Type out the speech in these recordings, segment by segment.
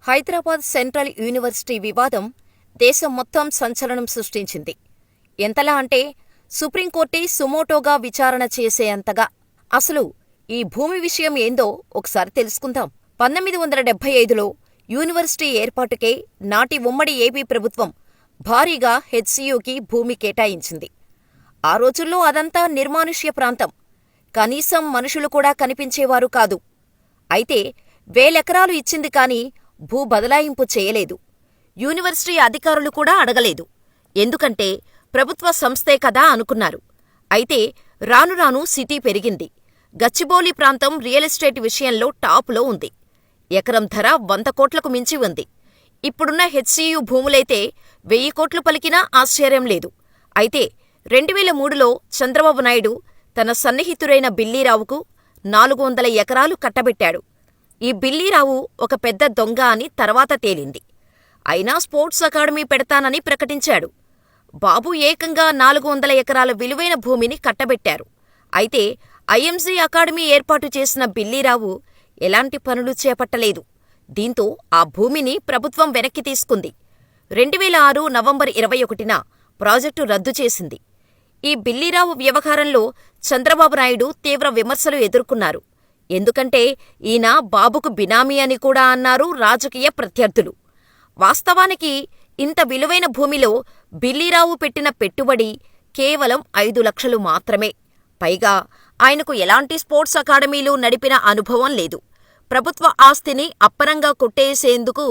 Hyderabad central university వివాదం దేశం మొత్తం సంచలనం సృష్టించింది. ఎంతలా అంటే సుప్రీంకోర్టే సుమోటోగా విచారణ చేసేంతగా. అసలు ఈ భూమి విషయం ఏందో ఒకసారి తెలుసుకుందాం. 1975లో యూనివర్సిటీ ఏర్పాటుకే నాటి ఉమ్మడి ఏపీ ప్రభుత్వం భారీగా హెచ్సీయూకి భూమి కేటాయించింది. ఆ రోజుల్లో అదంతా నిర్మానుష్య ప్రాంతం. కనీసం మనుషులు కూడా కనిపించేవారు కాదు. అయితే వేలెకరాలు ఇచ్చింది కాని భూ బదలాయింపు చేయలేదు. యూనివర్సిటీ అధికారులు కూడా అడగలేదు. ఎందుకంటే ప్రభుత్వ సంస్థే కదా అనుకున్నారు. అయితే రాను రాను సిటీ పెరిగింది. గచ్చిబౌలి ప్రాంతం రియల్ ఎస్టేట్ విషయంలో టాపులో ఉంది. ఎకరం ధర 100 కోట్లకు మించి ఉంది. ఇప్పుడున్న హెచ్సీయూ భూములైతే 1000 కోట్లు పలికినా ఆశ్చర్యం లేదు. అయితే 2003లో చంద్రబాబు నాయుడు తన సన్నిహితుడైన బిల్లీరావుకు 400 ఎకరాలు కట్టబెట్టాడు. ఈ బిల్లీరావు ఒక పెద్ద దొంగ అని తర్వాత తేలింది. అయినా స్పోర్ట్స్ అకాడమీ పెడతానని ప్రకటించాడు. బాబు ఏకంగా 400 ఎకరాల విలువైన భూమిని కట్టబెట్టారు. అయితే ఐఎంసీ అకాడమీ ఏర్పాటు చేసిన బిల్లీరావు ఎలాంటి పనులు చేపట్టలేదు. దీంతో ఆ భూమిని ప్రభుత్వం వెనక్కి తీసుకుంది. 2006 నవంబర్ 21న ప్రాజెక్టు రద్దు చేసింది. ఈ బిల్లీరావు వ్యవహారంలో చంద్రబాబు నాయుడు తీవ్ర విమర్శలు ఎదుర్కొన్నారు. ఎందుకంటే ఈయన బాబుకు బినామీ అని కూడా అన్నారు రాజకీయ ప్రత్యర్థులు. వాస్తవానికి ఇంత విలువైన భూమిలో బిల్లీరావు పెట్టిన పెట్టుబడి కేవలం 5 లక్షలు మాత్రమే. పైగా ఆయనకు ఎలాంటి స్పోర్ట్స్ అకాడమీలు నడిపిన అనుభవం లేదు. ప్రభుత్వ ఆస్తిని అప్పనంగా కొట్టేసేందుకు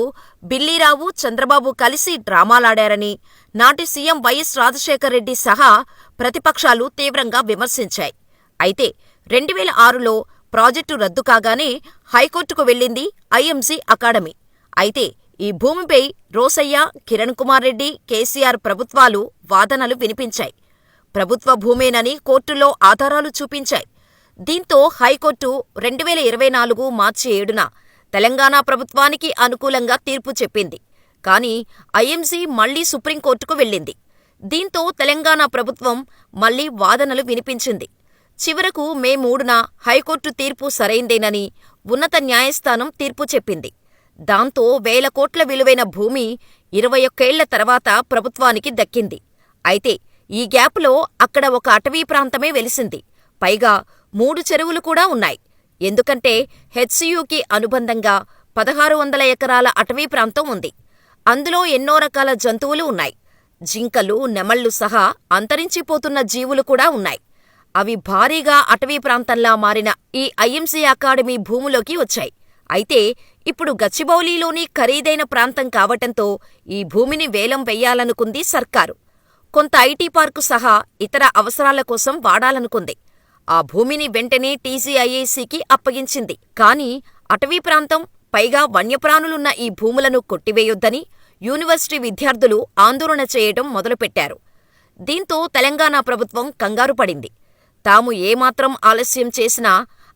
బిల్లీరావు, చంద్రబాబు కలిసి డ్రామాలాడారని నాటి సీఎం వైఎస్ రాజశేఖర్రెడ్డి సహా ప్రతిపక్షాలు తీవ్రంగా విమర్శించాయి. అయితే 2006లో ప్రాజెక్టు రద్దు కాగానే హైకోర్టుకు వెళ్లింది ఐఎంసీ అకాడమీ. అయితే ఈ భూమిపై రోసయ్య, కిరణ్ కుమార్ రెడ్డి, కేసీఆర్ ప్రభుత్వాలు వాదనలు వినిపించాయి. ప్రభుత్వ భూమేనని కోర్టులో ఆధారాలు చూపించాయి. దీంతో హైకోర్టు 2024 మార్చి 7న తెలంగాణ ప్రభుత్వానికి అనుకూలంగా తీర్పు చెప్పింది. కానీ ఐఎంసీ మళ్లీ సుప్రీంకోర్టుకు వెళ్లింది. దీంతో తెలంగాణ ప్రభుత్వం మళ్లీ వాదనలు వినిపించింది. చివరకు మే 3న హైకోర్టు తీర్పు సరైందేనని ఉన్నత న్యాయస్థానం తీర్పు చెప్పింది. దాంతో 1000 కోట్ల విలువైన భూమి 21 ఏళ్ల తర్వాత ప్రభుత్వానికి దక్కింది. అయితే ఈ గ్యాప్లో అక్కడ ఒక అటవీ ప్రాంతమే వెలిసింది. పైగా 3 చెరువులు కూడా ఉన్నాయి. ఎందుకంటే హెచ్సీయూకి అనుబంధంగా 1600 ఎకరాల అటవీ ప్రాంతం ఉంది. అందులో ఎన్నో రకాల జంతువులు ఉన్నాయి. జింకలు, నెమళ్లు సహా అంతరించిపోతున్న జీవులు కూడా ఉన్నాయి. అవి భారీగా అటవీ ప్రాంతంలా మారిన ఈ ఐఎంసీ అకాడమీ భూములోకి వచ్చాయి. అయితే ఇప్పుడు గచ్చిబౌలిలోని ఖరీదైన ప్రాంతం కావటంతో ఈ భూమిని వేలం వెయ్యాలనుకుంది సర్కారు. కొంత ఐటీ పార్కు సహా ఇతర అవసరాల కోసం వాడాలనుకుంది. ఆ భూమిని వెంటనే టీజీఐఏసీకి అప్పగించింది. కానీ అటవీ ప్రాంతం, పైగా వన్యప్రాణులున్న ఈ భూములను కొట్టివేయొద్దని యూనివర్సిటీ విద్యార్థులు ఆందోళన చేయటం మొదలుపెట్టారు. దీంతో తెలంగాణ ప్రభుత్వం కంగారు పడింది. తాము ఏమాత్రం ఆలస్యం చేసినా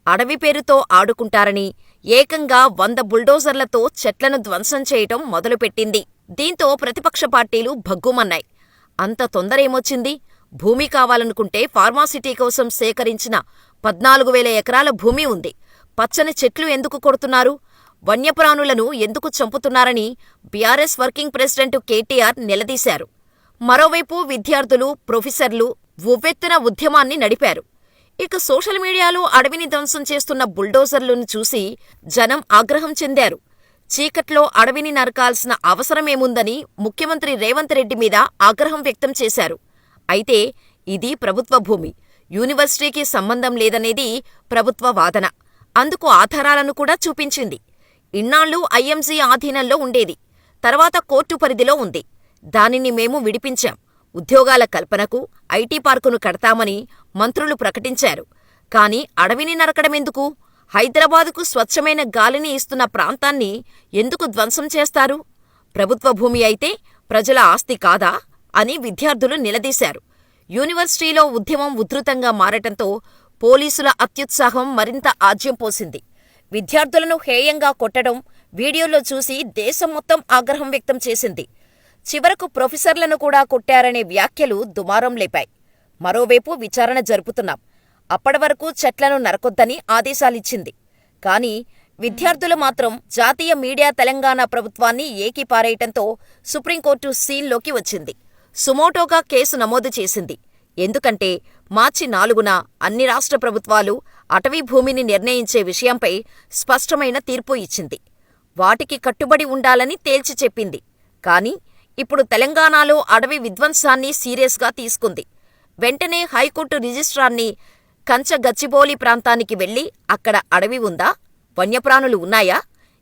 అడవి పేరుతో ఆడుకుంటారని ఏకంగా 100 బుల్డోజర్లతో చెట్లను ధ్వంసం చేయటం మొదలుపెట్టింది. దీంతో ప్రతిపక్ష పార్టీలు భగ్గుమన్నాయి. అంత తొందరేమొచ్చింది? భూమి కావాలనుకుంటే ఫార్మాసిటీ కోసం సేకరించిన 14,000 ఎకరాల భూమి ఉంది. పచ్చని చెట్లు ఎందుకు కొడుతున్నారు? వన్యప్రాణులను ఎందుకు చంపుతున్నారని బీఆర్ఎస్ వర్కింగ్ ప్రెసిడెంట్ కేటీఆర్ నిలదీశారు. మరోవైపు విద్యార్థులు, ప్రొఫెసర్లు ఉవ్వెత్తున ఉద్యమాన్ని నడిపారు. ఇక సోషల్ మీడియాలో అడవిని ధ్వంసం చేస్తున్న బుల్డోజర్లను చూసి జనం ఆగ్రహం చెందారు. చీకట్లో అడవిని నరకాల్సిన అవసరమేముందని ముఖ్యమంత్రి రేవంత్ రెడ్డి మీద ఆగ్రహం వ్యక్తం చేశారు. అయితే ఇది ప్రభుత్వ భూమి, యూనివర్సిటీకి సంబంధం లేదనేది ప్రభుత్వ వాదన. అందుకు ఆధారాలను కూడా చూపించింది. ఇన్నాళ్లు ఐఎంసీ ఆధీనంలో ఉండేది. తర్వాత కోర్టు పరిధిలో ఉంది. దానిని మేము విడిపించాం. ఉద్యోగాల కల్పనకు ఐటీ పార్కును కడతామని మంత్రులు ప్రకటించారు. కాని అడవిని నరకడమెందుకు? హైదరాబాదుకు స్వచ్ఛమైన గాలిని ఇస్తున్న ప్రాంతాన్ని ఎందుకు ధ్వంసం చేస్తారు? ప్రభుత్వ భూమి అయితే ప్రజల ఆస్తి కాదా అని విద్యార్థులు నిలదీశారు. యూనివర్సిటీలో ఉద్యమం ఉధృతంగా మారటంతో పోలీసుల అత్యుత్సాహం మరింత ఆజ్యం పోసింది. విద్యార్థులను హేయంగా కొట్టడం వీడియోలో చూసి దేశం మొత్తం ఆగ్రహం వ్యక్తం చేసింది. చివరకు ప్రొఫెసర్లను కూడా కొట్టారనే వ్యాఖ్యలు దుమారం లేపాయి. మరోవైపు విచారణ జరుపుతున్నాం. అప్పటివరకు చెట్లను నరకొద్దని ఆదేశాలిచ్చింది. కాని విద్యార్థులు మాత్రం జాతీయ మీడియా తెలంగాణ ప్రభుత్వాన్ని ఏకిపారేయటంతో సుప్రీంకోర్టు సీన్లోకి వచ్చింది. సుమోటోగా కేసు నమోదు చేసింది. ఎందుకంటే మార్చి 4న అన్ని రాష్ట్ర ప్రభుత్వాలు అటవీ భూమిని నిర్ణయించే విషయంపై స్పష్టమైన తీర్పు ఇచ్చింది. వాటికి కట్టుబడి ఉండాలని తేల్చి చెప్పింది. కానీ ఇప్పుడు తెలంగాణలో అడవి విధ్వంసాన్ని సీరియస్గా తీసుకుంది. వెంటనే హైకోర్టు రిజిస్ట్రార్ని కంచగచ్చిబౌలి ప్రాంతానికి వెళ్లి అక్కడ అడవి ఉందా, వన్యప్రాణులు ఉన్నాయా,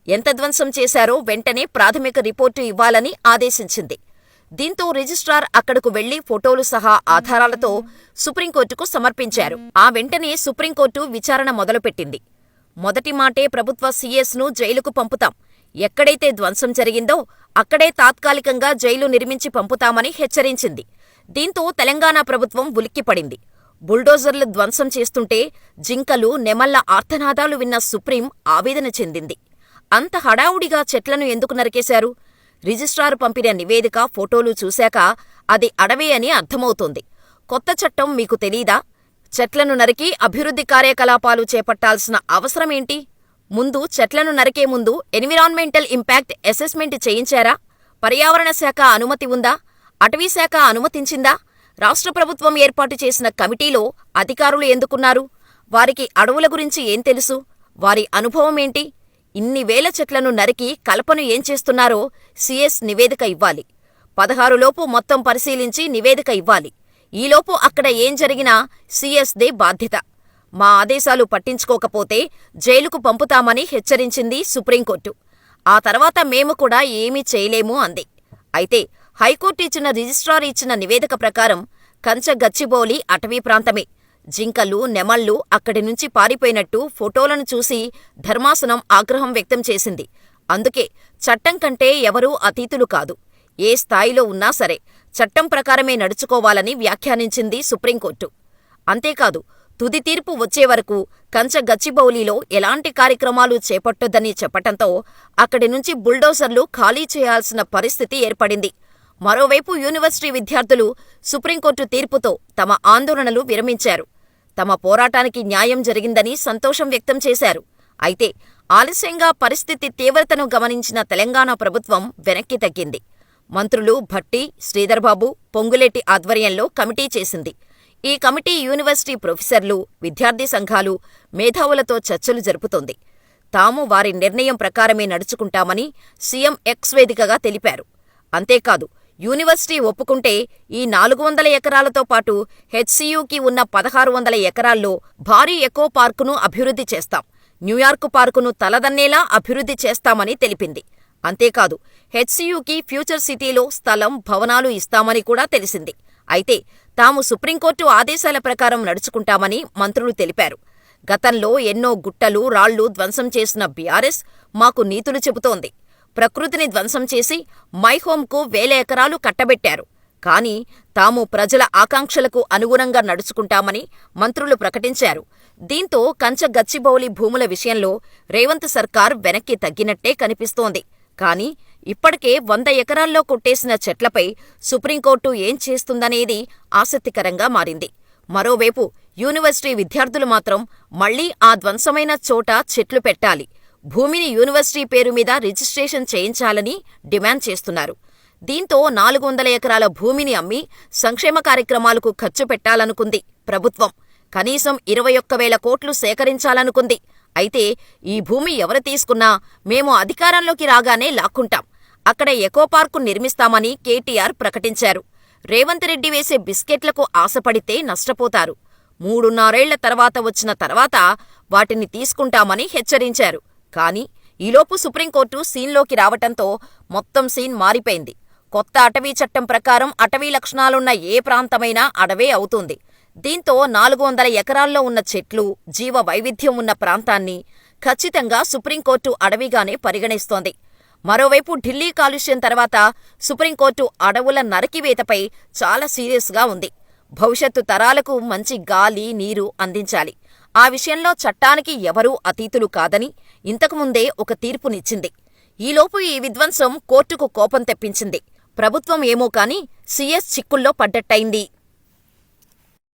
ఎంత ధ్వంసం చేశారో వెంటనే ప్రాథమిక రిపోర్టు ఇవ్వాలని ఆదేశించింది. దీంతో రిజిస్ట్రార్ అక్కడకు వెళ్లి ఫోటోలు సహా ఆధారాలతో సుప్రీంకోర్టుకు సమర్పించారు. ఆ వెంటనే సుప్రీంకోర్టు విచారణ మొదలుపెట్టింది. మొదటి మాటే ప్రభుత్వ సీఎస్ను జైలుకు పంపుతాం, ఎక్కడైతే ధ్వంసం జరిగిందో అక్కడే తాత్కాలికంగా జైలు నిర్మించి పంపుతామని హెచ్చరించింది. దీంతో తెలంగాణ ప్రభుత్వం ఉలిక్కిపడింది. బుల్డోజర్లు ధ్వంసం చేస్తుంటే జింకలు, నెమళ్ల ఆర్తనాదాలు విన్న సుప్రీం ఆవేదన చెందింది. అంత హడావుడిగా చెట్లను ఎందుకు నరికేశారు? రిజిస్ట్రారు పంపిన నివేదిక, ఫోటోలు చూశాక అది అడవే అని అర్థమవుతోంది. కొత్త చట్టం మీకు తెలీదా? చెట్లను నరికి అభివృద్ధి కార్యకలాపాలు చేపట్టాల్సిన అవసరమేంటి? ముందు చెట్లను నరికే ముందు ఎన్విరాన్మెంటల్ ఇంపాక్ట్ అసెస్మెంట్ చేయించారా? పర్యావరణ శాఖ అనుమతి ఉందా? అటవీశాఖ అనుమతించిందా? రాష్ట్ర ప్రభుత్వం ఏర్పాటు చేసిన కమిటీలో అధికారులు ఎందుకున్నారు? వారికి అడవుల గురించి ఏం తెలుసు? వారి అనుభవమేంటి? ఇన్ని వేల చెట్లను నరికి కలపను ఏం చేస్తున్నారో సీఎస్ నివేదిక ఇవ్వాలి. 16 లోపు మొత్తం పరిశీలించి నివేదిక ఇవ్వాలి. ఈలోపు అక్కడ ఏం జరిగినా సీఎస్దే బాధ్యత. మా ఆదేశాలు పట్టించుకోకపోతే జైలుకు పంపుతామని హెచ్చరించింది సుప్రీంకోర్టు. ఆ తర్వాత మేము కూడా ఏమీ చేయలేము అంది. అయితే హైకోర్టు ఇచ్చిన రిజిస్ట్రార్ ఇచ్చిన నివేదిక ప్రకారం కంచగచ్చిబౌలి అటవీ ప్రాంతమే. జింకలు, నెమళ్లు అక్కడి నుంచి పారిపోయినట్టు ఫోటోలను చూసి ధర్మాసనం ఆగ్రహం వ్యక్తం చేసింది. అందుకే చట్టం కంటే ఎవరూ అతీతులు కాదు, ఏ స్థాయిలో ఉన్నా సరే చట్టం ప్రకారమే నడుచుకోవాలని వ్యాఖ్యానించింది సుప్రీంకోర్టు. అంతేకాదు, తుది తీర్పు వచ్చేవరకు కంచగచ్చిబౌలిలో ఎలాంటి కార్యక్రమాలు చేపట్టొద్దని చెప్పటంతో అక్కడి నుంచి బుల్డోజర్లు ఖాళీ చేయాల్సిన పరిస్థితి ఏర్పడింది. మరోవైపు యూనివర్సిటీ విద్యార్థులు సుప్రీంకోర్టు తీర్పుతో తమ ఆందోళనలు విరమించారు. తమ పోరాటానికి న్యాయం జరిగిందని సంతోషం వ్యక్తం చేశారు. అయితే ఆలస్యంగా పరిస్థితి తీవ్రతను గమనించిన తెలంగాణ ప్రభుత్వం వెనక్కి తగ్గింది. మంత్రులు భట్టి, శ్రీధర్బాబు, పొంగులేటి ఆధ్వర్యంలో కమిటీ చేసింది. ఈ కమిటీ యూనివర్సిటీ ప్రొఫెసర్లు, విద్యార్థి సంఘాలు, మేధావులతో చర్చలు జరుపుతోంది. తాము వారి నిర్ణయం ప్రకారమే నడుచుకుంటామని సీఎం ఎక్స్ వేదికగా తెలిపారు. అంతేకాదు, యూనివర్సిటీ ఒప్పుకుంటే ఈ 400 ఎకరాలతో పాటు హెచ్సీయూకి ఉన్న 1600 ఎకరాల్లో భారీ ఎకో పార్కును అభివృద్ధి చేస్తాం, న్యూయార్క్ పార్కును తలదన్నేలా అభివృద్ధి చేస్తామని తెలిపింది. అంతేకాదు, హెచ్సీయూకి ఫ్యూచర్ సిటీలో స్థలం, భవనాలు ఇస్తామని కూడా తెలిసింది. అయితే తాము సుప్రీంకోర్టు ఆదేశాల ప్రకారం నడుచుకుంటామని మంత్రులు తెలిపారు. గతంలో ఎన్నో గుట్టలు, రాళ్లు ధ్వంసం చేసిన బీఆర్ఎస్ మాకు నీతులు చెబుతోంది. ప్రకృతిని ధ్వంసం చేసి మైహోంకు 1000 ఎకరాలు కట్టబెట్టారు. కానీ తాము ప్రజల ఆకాంక్షలకు అనుగుణంగా నడుచుకుంటామని మంత్రులు ప్రకటించారు. దీంతో కంచగచ్చిబౌలి భూముల విషయంలో రేవంత్ సర్కార్ వెనక్కి తగ్గినట్టే కనిపిస్తోంది. కానీ ఇప్పటికే 100 ఎకరాల్లో కొట్టేసిన చెట్లపై సుప్రీంకోర్టు ఏం చేస్తుందనేది ఆసక్తికరంగా మారింది. మరోవైపు యూనివర్సిటీ విద్యార్థులు మాత్రం మళ్లీ ఆ ధ్వంసమైన చోట చెట్లు పెట్టాలి, భూమిని యూనివర్సిటీ పేరు మీద రిజిస్ట్రేషన్ చేయించాలని డిమాండ్ చేస్తున్నారు. దీంతో 400 ఎకరాల భూమిని అమ్మి సంక్షేమ కార్యక్రమాలకు ఖర్చు పెట్టాలనుకుంది ప్రభుత్వం. కనీసం 21,000 కోట్లు సేకరించాలనుకుంది. అయితే ఈ భూమి ఎవరు తీసుకున్నా మేము అధికారంలోకి రాగానే లాక్కుంటాం, అక్కడ ఎకో పార్కు నిర్మిస్తామని కేటీఆర్ ప్రకటించారు. రేవంత్ రెడ్డి వేసే బిస్కెట్లకు ఆశపడితే నష్టపోతారు. 3.5 తర్వాత వచ్చిన తర్వాత వాటిని తీసుకుంటామని హెచ్చరించారు. కానీ ఈలోపు సుప్రీంకోర్టు సీన్లోకి రావటంతో మొత్తం సీన్ మారిపోయింది. కొత్త అటవీ చట్టం ప్రకారం అటవీ లక్షణాలున్న ఏ ప్రాంతమైనా అడవే అవుతుంది. దీంతో 400 ఎకరాల్లో ఉన్న చెట్లు, జీవ వైవిధ్యం ఉన్న ప్రాంతాన్ని ఖచ్చితంగా సుప్రీంకోర్టు అడవిగానే పరిగణిస్తోంది. మరోవైపు ఢిల్లీ కాలుష్యం తర్వాత సుప్రీంకోర్టు అడవుల నరికివేతపై చాలా సీరియస్గా ఉంది. భవిష్యత్తు తరాలకు మంచి గాలి, నీరు అందించాలి. ఆ విషయంలో చట్టానికి ఎవరూ అతీతులు కాదని ఇంతకుముందే ఒక తీర్పునిచ్చింది. ఈలోపు ఈ విధ్వంసం కోర్టుకు కోపం తెప్పించింది. ప్రభుత్వం ఏమో కాని సీఎస్ చిక్కుల్లో పడ్డట్టయింది.